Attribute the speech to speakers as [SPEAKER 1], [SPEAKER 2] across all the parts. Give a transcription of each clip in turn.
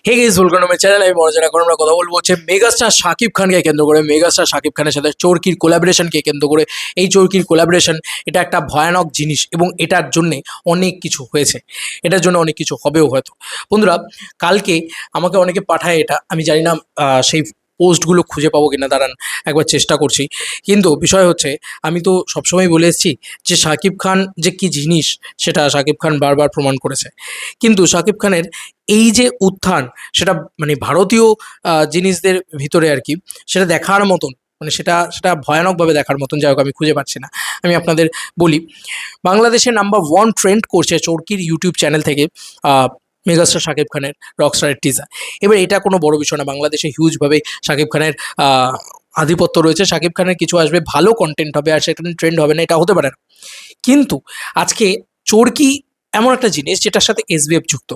[SPEAKER 1] Hey guys, welcome to my channel. আমি মনোজ। এখন আমরা কথা বলবো হচ্ছে মেগাস্টার শাকিব খানকে কেন্দ্র করে, মেগাস্টার শাকিব খানের সাথে চরকির কোলাবরেশনকে কেন্দ্র করে। এই চরকির কোলাবরেশন এটা একটা ভয়ানক জিনিস এবং এটার জন্যে অনেক কিছু হয়েছে, এটার জন্য অনেক কিছু হবেও হয়তো। বন্ধুরা, কালকে আমাকে অনেকে পাঠায়, এটা আমি জানি না সেই পোস্টগুলো খুঁজে পাবো কিনা, দাঁড়ান একবার চেষ্টা করছি। কিন্তু বিষয় হচ্ছে, আমি তো সবসময় বলে এসেছি যে শাকিব খান যে কি জিনিস সেটা শাকিব খান বারবার প্রমাণ করেছে। কিন্তু শাকিব খানের এই যে উত্থান, সেটা মানে ভারতীয় জিনিসদের ভিতরে আর কি, সেটা দেখার মতন, মানে সেটা সেটা ভয়ানকভাবে দেখার মতন। যাই হোক, আমি খুঁজে পাচ্ছি না। আমি আপনাদের বলি, বাংলাদেশে নাম্বার ওয়ান ট্রেন্ড করছে চরকির ইউটিউব চ্যানেল থেকে মেগাস্টার শাকিব খানের রকস্টারের টিজার। এবার এটা কোনো বড় বিষয় না, বাংলাদেশে হিউজভাবে শাকিব খানের আধিপত্য রয়েছে। শাকিব খানের কিছু আসবে, ভালো কন্টেন্ট হবে, আর সেখানে ট্রেন্ড হবে না এটা হতে পারে না। কিন্তু আজকে চরকি এমন একটা জিনিস যেটার সাথে এসবিএফ যুক্ত।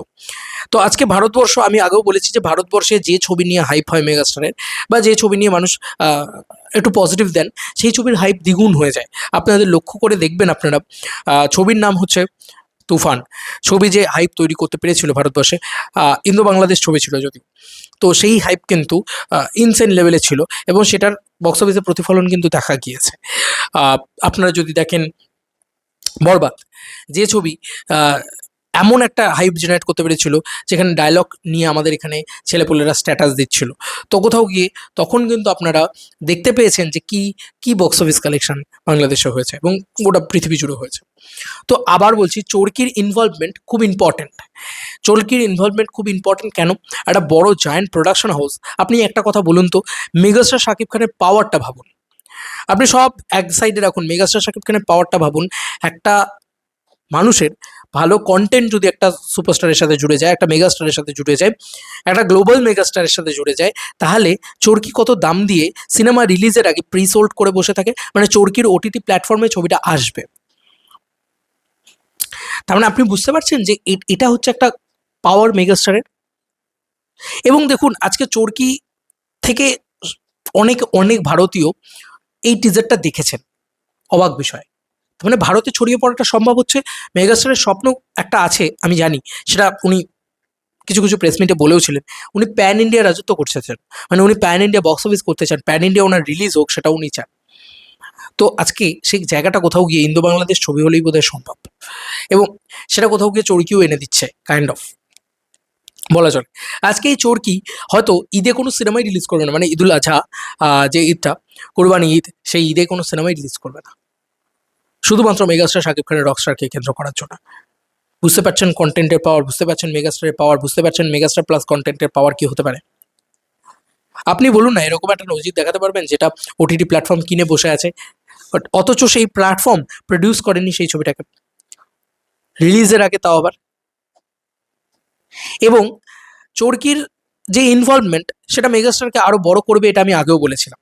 [SPEAKER 1] তো আজকে ভারতবর্ষ, আমি আগেও বলেছি যে ভারতবর্ষে যে ছবি নিয়ে হাইপ হয় মেগাস্টারের, বা যে ছবি নিয়ে মানুষ একটু পজিটিভ দেন, সেই ছবির হাইপ দ্বিগুণ হয়ে যায়। আপনাদের লক্ষ্য করে দেখবেন আপনারা, ছবির নাম হচ্ছে তুফান। ছবি যে হাইপ তৈরি করতে পেরেছিল ভারতবর্ষে, ইন্দো বাংলাদেশ ছবি ছিল যদিও, তো সেই হাইপ কিন্তু ইনসেন লেভেলে ছিল এবং সেটার বক্স অফিসে প্রতিফলন কিন্তু দেখা গিয়েছে। আহ, আপনারা যদি দেখেন বরবাদ, যে ছবি আহ, এমন একটা হাইপ জেনারেট করতে পেরেছিল, যেখানে ডায়লগ নিয়ে আমাদের এখানে ছেলেপুলেরা স্ট্যাটাস দিচ্ছিল, তো কোথাও গিয়ে তখন কিন্তু আপনারা দেখতে পেয়েছেন যে কি কি বক্স অফিস কালেকশন বাংলাদেশে হয়েছে এবং গোটা পৃথিবী জুড়ে হয়েছে। তো আবার বলছি, চরকির ইনভলভমেন্ট খুব ইম্পর্টেন্ট। চরকির ইনভলভমেন্ট খুব ইম্পর্টেন্ট কেন? একটা বড় জায়ান্ট প্রোডাকশন হাউস, আপনি একটা কথা বলুন তো, মেগাস্টার শাকিব খানের পাওয়ারটা ভাবুন। আপনি সব এক সাইডে রাখুন, মেগাস্টার শাকিব খানের পাওয়ারটা ভাবুন। একটা মানুষের ভালো কন্টেন্ট যদি একটা সুপারস্টারের সাথে জুড়ে যায়, একটা মেগাস্টারের সাথে জুড়ে যায়, একটা গ্লোবাল মেগাস্টারের সাথে জুড়ে যায়, তাহলে চরকি কত দাম দিয়ে সিনেমা রিলিজের আগে প্রি সোল্ড করে বসে থাকে, মানে চরকির ওটিটি প্ল্যাটফর্মে ছবিটা আসবে। তার মানে আপনি বুঝতে পারছেন যে এটা হচ্ছে একটা পাওয়ার মেগাস্টারের। এবং দেখুন, আজকে চরকি থেকে অনেক অনেক ভারতীয় এই টিজারটা দেখেছেন, অবাক বিষয়। তার মানে ভারতে ছড়িয়ে পড়াটা সম্ভব হচ্ছে। মেগাস্টারের স্বপ্ন একটা আছে, আমি জানি, সেটা উনি কিছু কিছু প্রেস মিটে বলেওছিলেন। উনি প্যান ইন্ডিয়া রাজত্ব করতে চান, মানে উনি প্যান ইন্ডিয়া বক্স অফিস করতে চান, প্যান ইন্ডিয়া ওনার রিলিজ হোক সেটা উনি চান। তো আজকে সেই জায়গাটা কোথাও গিয়ে ইন্দো বাংলাদেশ ছবি হলেই বোধহয় সম্ভব, এবং সেটা কোথাও গিয়ে চরকিও এনে দিচ্ছে কাইন্ড অফ, বলা চলে। আজকে এই চরকি হয়তো ঈদে কোনো সিনেমাই রিলিজ করবে না, মানে ঈদুল আজহা, যে ঈদটা, কোরবানি ঈদ, সেই ঈদে কোনো সিনেমাই রিলিজ করবে না, শুধুমাত্র মেগাস্টার শাকিব খানের রকস্টারকে কেন্দ্র করার জন্য। বুঝতে পারছেন কন্টেন্টের পাওয়ার, বুঝতে পারছেন মেগাস্টারের পাওয়ার, বুঝতে পারছেন মেগাস্টার প্লাস কন্টেন্টের পাওয়ার কি হতে পারে। আপনি বলুন না, এরকম একটা নজির দেখাতে পারবেন যেটা ওটিটি প্ল্যাটফর্ম কিনে বসে আছে, বাট অথচ সেই প্ল্যাটফর্ম প্রডিউস করেনি সেই ছবিটাকে রিলিজের আগে, তাও আবার। এবং চরকির যে ইনভলভমেন্ট, সেটা মেগাস্টারকে আরো বড় করবে, এটা আমি আগেও বলেছিলাম।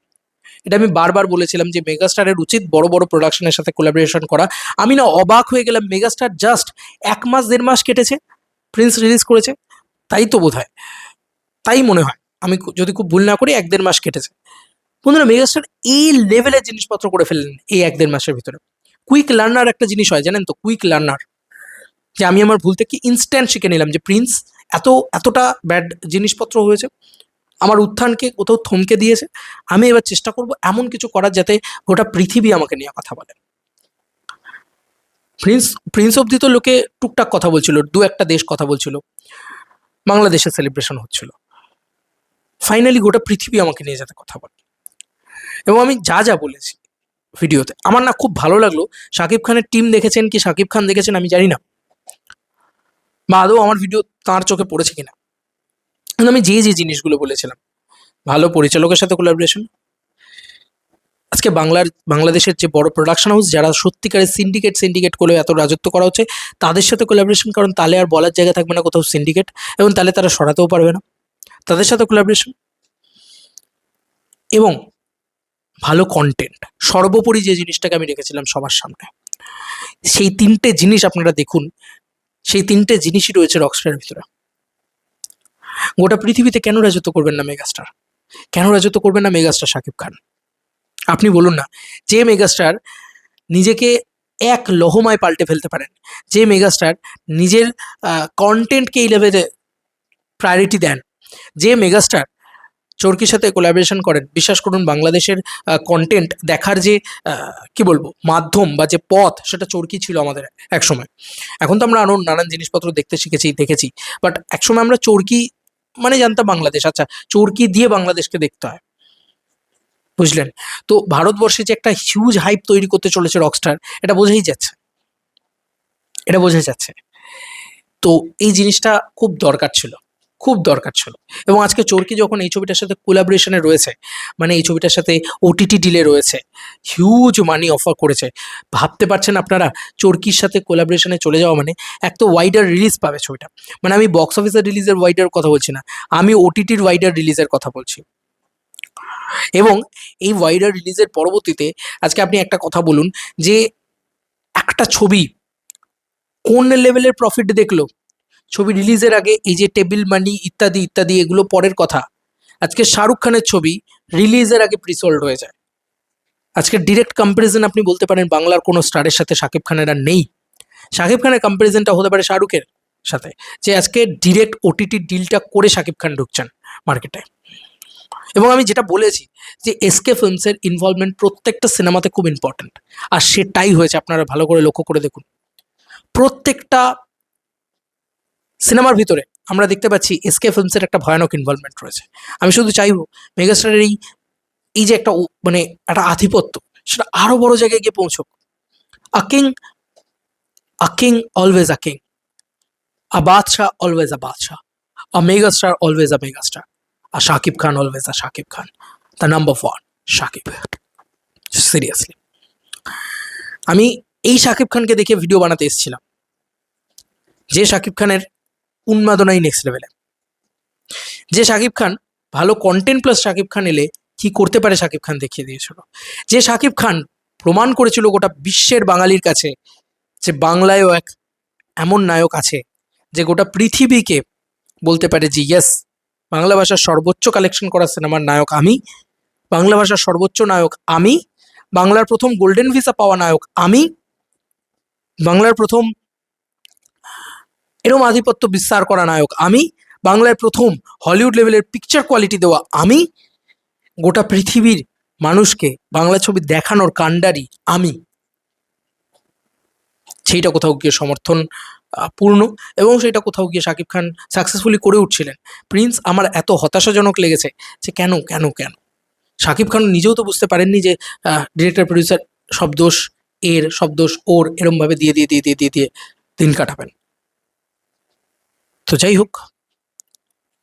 [SPEAKER 1] এটা আমি বারবার বলেছিলাম যে মেগাস্টারের উচিত বড় বড় প্রোডাকশনের সাথে কোলাবোরেশন করা। আমি না অবাক হয়ে গেলাম, মেগাস্টার জাস্ট 1 মাস 1.5 মাস কেটেছে, প্রিন্স রিলিজ করেছে, তাই তো বোধ হয়, তাই মনে হয়, আমি যদি খুব ভুল না করি 1-1.5 মাস কেটেছে। বন্ধুরা, মেগাস্টার এই লেভেলের জিনিসপত্র করে ফেললেন এই 1-1.5 মাসের ভিতরে। কুইক লার্নার একটা জিনিস হয়, জানেন তো, কুইক লার্নার, যে আমি আমার ভুল থেকে ইনস্ট্যান্ট শিখে নিলাম যে প্রিন্স এত এতটা ব্যাড জিনিসপত্র হয়েছে, আমার উত্থানকে কোথাও থমকে দিয়েছে, আমি এবার চেষ্টা করব এমন কিছু করার যাতে গোটা পৃথিবী আমাকে নিয়ে কথা বলে। প্রিন্স প্রিন্স অব্দি তো লোকে টুকটাক কথা বলছিল, দু একটা দেশ কথা বলছিল, বাংলাদেশে সেলিব্রেশন হচ্ছিল, ফাইনালি গোটা পৃথিবী আমাকে নিয়ে যাতে কথা বলে। এবং আমি যা যা বলেছি ভিডিওতে, আমার না খুব ভালো লাগলো। শাকিব খানের টিম দেখেছেন কি শাকিব খান দেখেছেন আমি জানি না, বা আদৌ আমার ভিডিও তাঁর চোখে পড়েছে কিনা, কিন্তু আমি যে যে জিনিসগুলো বলেছিলাম, ভালো পরিচালকের সাথে কোলাবোরেশন, আজকে বাংলাদেশের যে বড় প্রোডাকশন হাউস, যারা সত্যিকারের সিন্ডিকেট করে এত রাজত্ব করা হচ্ছে, তাদের সাথে কোলাবোরেশন, কারণ তাহলে আর বলার জায়গা থাকবে না কোথাও সিন্ডিকেট, এবং তাহলে তারা সরাতেও পারবে না, তাদের সাথে কোলাবোরেশন, এবং ভালো কন্টেন্ট, সর্বোপরি যে জিনিসটাকে আমি রেখেছিলাম সবার সামনে, সেই তিনটে জিনিস আপনারা দেখুন, সেই তিনটে জিনিসই রয়েছে রকস্টারের ভিতরে। গোটা পৃথিবীতে কেন রাজত্ব করবেন না মেগাস্টার? কেন রাজত্ব করবেন না মেগাস্টার শাকিব খান? আপনি বলুন না, যে মেগাস্টার নিজেকে এক লহমায় পাল্টে ফেলতে পারেন, যে মেগাস্টার নিজের কন্টেন্টকে এই লেভেলে প্রায়োরিটি দেন। যে মেগাস্টার চরকির সাথে কোলাবোরেশন করেন, বিশ্বাস করুন বাংলাদেশের কন্টেন্ট দেখার যে কি বলবো মাধ্যম বা যে পথ, সেটা চরকি ছিল আমাদের একসময়। এখন তো আমরা আরও নানান জিনিসপত্র দেখতে দেখেছি, বাট একসময় আমরা চরকি মানে জানতাম বাংলাদেশ, আচ্ছা চরকি দিয়ে বাংলাদেশকে দেখতে হয়, বুঝলেন? তো ভারতবর্ষে যে একটা হিউজ হাইপ তৈরি করতে চলেছে রকস্টার, এটা বোঝাই যাচ্ছে, এটা বোঝাই যাচ্ছে। তো এই জিনিসটা খুব দরকার ছিল, খুব দরকার ছিল। এবং আজকে চরকি যখন এই ছবিটার সাথে কোলাবোরেশনে রয়েছে, মানে এই ছবিটার সাথে ওটিটি ডিলে রয়েছে, হিউজ মানি অফার করেছে, ভাবতে পারছেন আপনারা? চরকির সাথে কোলাবোরেশনে চলে যাওয়া মানে এক তো ওয়াইডার রিলিজ পাবে ছবিটা, মানে আমি বক্স অফিসের রিলিজের ওয়াইডার কথা বলছি না, আমি ওটিটির ওয়াইডার রিলিজের কথা বলছি। এবং এই ওয়াইডার রিলিজের পরবর্তীতে আজকে আপনি একটা কথা বলুন যে একটা ছবি কোন লেভেলের প্রফিট দেখলো ছবি রিলিজের আগে। এই যে টেবিল মানি ইত্যাদি ইত্যাদি এগুলো পরের কথা, আজকে শাহরুখ খানের ছবি রিলিজের আগে প্রিসোল্ড হয়ে যায়। আজকে ডিরেক্ট কম্পারিজন আপনি বলতে পারেন বাংলার কোনো স্টারের সাথে শাকিব খানের আর নেই। শাকিব খানের কম্পারিজনটা হতে পারে শাহরুখের সাথে, যে আজকে ডিরেক্ট ওটিটি ডিলটা করে শাকিব খান ঢুকছেন মার্কেটে। এবং আমি যেটা বলেছি যে এসকে ফিল্মসের ইনভলভমেন্ট প্রত্যেকটা সিনেমাতে খুব ইম্পর্ট্যান্ট, আর সেটাই হয়েছে। আপনারা ভালো করে লক্ষ্য করে দেখুন, প্রত্যেকটা সিনেমার ভিতরে আমরা দেখতে পাচ্ছি এসকে ফিল্মসের একটা ভয়ানক ইনভলভমেন্ট রয়েছে। আমি শুধু চাইবো মেগাস্টারের এই যে একটা মানে একটা আধিপত্য, সেটা আরো বড় জায়গায় গিয়ে পৌঁছক। A king always a king, a বাদশাহ অলওয়েজ আ বাদশাহ, a megastar always a megastar, a Shakib Khan always a Shakib Khan, the number one Shakib. Seriously আমি এই শাকিব খানকে দেখে ভিডিও বানাতে এসেছিলাম, যে শাকিব খানের উন্মাদনাই নেক্সট লেভেলে, যে শাকিব খান ভালো কন্টেন্ট প্লাস শাকিব খান এলে কি করতে পারে শাকিব খান দেখিয়ে দিয়েছিল, যে শাকিব খান প্রমাণ করেছিল গোটা বিশ্বের বাঙালির কাছে যে বাংলায়ও এক এমন নায়ক আছে যে গোটা পৃথিবীকে বলতে পারে যে ইয়েস, বাংলা ভাষার সর্বোচ্চ কালেকশন করা সিনেমার নায়ক আমি, বাংলা ভাষার সর্বোচ্চ নায়ক আমি, বাংলার প্রথম গোল্ডেন ভিসা পাওয়া নায়ক আমি, বাংলার প্রথম এরম আধিপত্য বিস্তার করা নায়ক আমি, বাংলায় প্রথম হলিউড লেভেলের পিকচার কোয়ালিটি দেওয়া আমি, গোটা পৃথিবীর মানুষকে বাংলা ছবি দেখানোর কাণ্ডারি আমি। সেইটা কোথাও গিয়ে সমর্থন পূর্ণ, এবং সেটা কোথাও গিয়ে শাকিব খান সাকসেসফুলি করে উঠছিলেন। প্রিন্স আমার এত হতাশাজনক লেগেছে যে কেন কেন কেন শাকিব খান নিজেও তো বুঝতে পারেননি যে ডিরেক্টর প্রডিউসার সব দোষ এর, সব দোষ ওর, এরমভাবে দিয়ে দিয়ে দিয়ে দিয়ে দিয়ে দিয়ে দিন কাটাবেন। তো যাই হোক,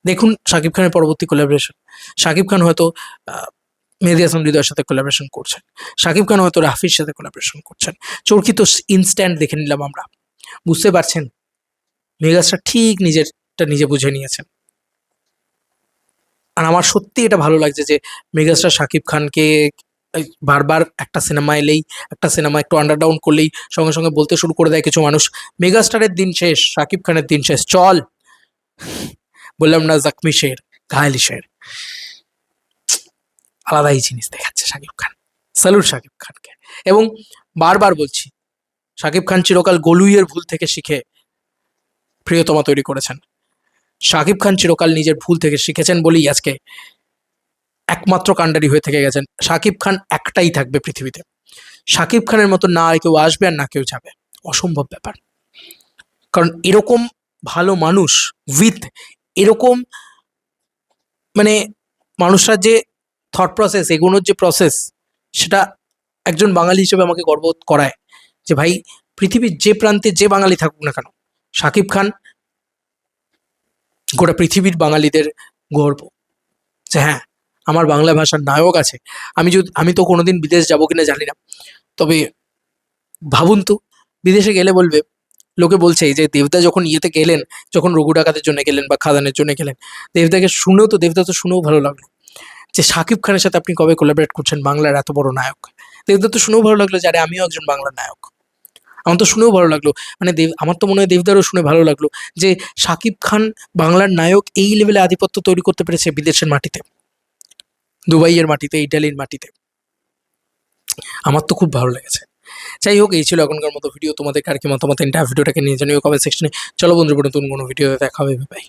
[SPEAKER 1] দেখুন শাকিব খানের পরবর্তী কোলাবোরেশন। শাকিব খান হয়তো মেহেদী হাসান হৃদয়ের সাথে কোলাবোরেশন করছেন, শাকিব খান হয়তো রাফির সাথে কোলাবোরেশন করছেন। চরকি তো ইনস্ট্যান্ট দেখে নিলাম আমরা, বুঝতে পারছেন মেগাস্টার ঠিক নিজেরটা নিজে বুঝে নিয়েছেন। আর আমার সত্যি এটা ভালো লাগছে যে মেগাস্টার শাকিব খানকে বারবার একটা সিনেমা এলেই, একটা সিনেমা একটু আন্ডারডাউন করলেই সঙ্গে সঙ্গে বলতে শুরু করে দেয় কিছু মানুষ, মেগাস্টারের দিন শেষ, শাকিব খানের দিন শেষ, চল। বললাম না জখমি শের ঘায়েলি শের, আলাদাই জিনিস দেখাচ্ছে শাকিব খান। স্যালুট শাকিব খানকে। এবং বারবার বলছি, শাকিব খান চিরকাল গলুইয়ের ভুল থেকে শিখে প্রিয়তমা তৈরি করেছেন। শাকিব খান চিরকাল নিজের ভুল থেকে শিখেছেন বলেই আজকে একমাত্র কাণ্ডারি হয়ে থেকে গেছেন। শাকিব খান একটাই থাকবে পৃথিবীতে, শাকিব খানের মতো না কেউ আসবে আর না কেউ যাবে, অসম্ভব ব্যাপার। কারণ এরকম ভালো মানুষ উইথ এরকম মানে মানুষরা যে থট প্রসেস, এগোনোর যে প্রসেস, সেটা একজন বাঙালি হিসেবে আমাকে গর্ব করায় যে ভাই পৃথিবীর যে প্রান্তে যে বাঙালি থাকুক না কেন, শাকিব খান গোটা পৃথিবীর বাঙালিদের গর্ব যে হ্যাঁ আমার বাংলা ভাষার নায়ক আছে। আমি তো কোনোদিন বিদেশ যাবো কিনা জানি না, তবে ভাবুন তো বিদেশে গেলে বলবে, লোকে বলছে যে দেবদা যখন ইয়েতে গেলেন, যখন রঘু ডাকাতের জন্য গেলেন বা খাদানের জন্য গেলেন, দেবদা তো শুনেও ভালো লাগলো যে শাকিব খানের সাথে আপনি কবে কোলাবরেট করছেন বাংলার এত বড় নায়ক। দেবদা তো শুনেও ভালো লাগলো যে আরে আমিও একজন বাংলার নায়ক। আমার তো শুনেও ভালো লাগলো, মানে আমার তো মনে হয় দেবদারও শুনে ভালো লাগলো যে শাকিব খান বাংলার নায়ক এই লেভেলে আধিপত্য তৈরি করতে পেরেছে বিদেশের মাটিতে, দুবাইয়ের মাটিতে, ইটালির মাটিতে। আমার তো খুব ভালো লেগেছে। যাই হোক, এই ছিল এখনকার মতো ভিডিও। তোমাদের কার কি মতামত ভিডিওটাকে নিয়ে জানিও কমেন্ট সেকশনে। চলো বন্ধুরা, নতুন কোনো ভিডিওতে দেখা হবে, বাই।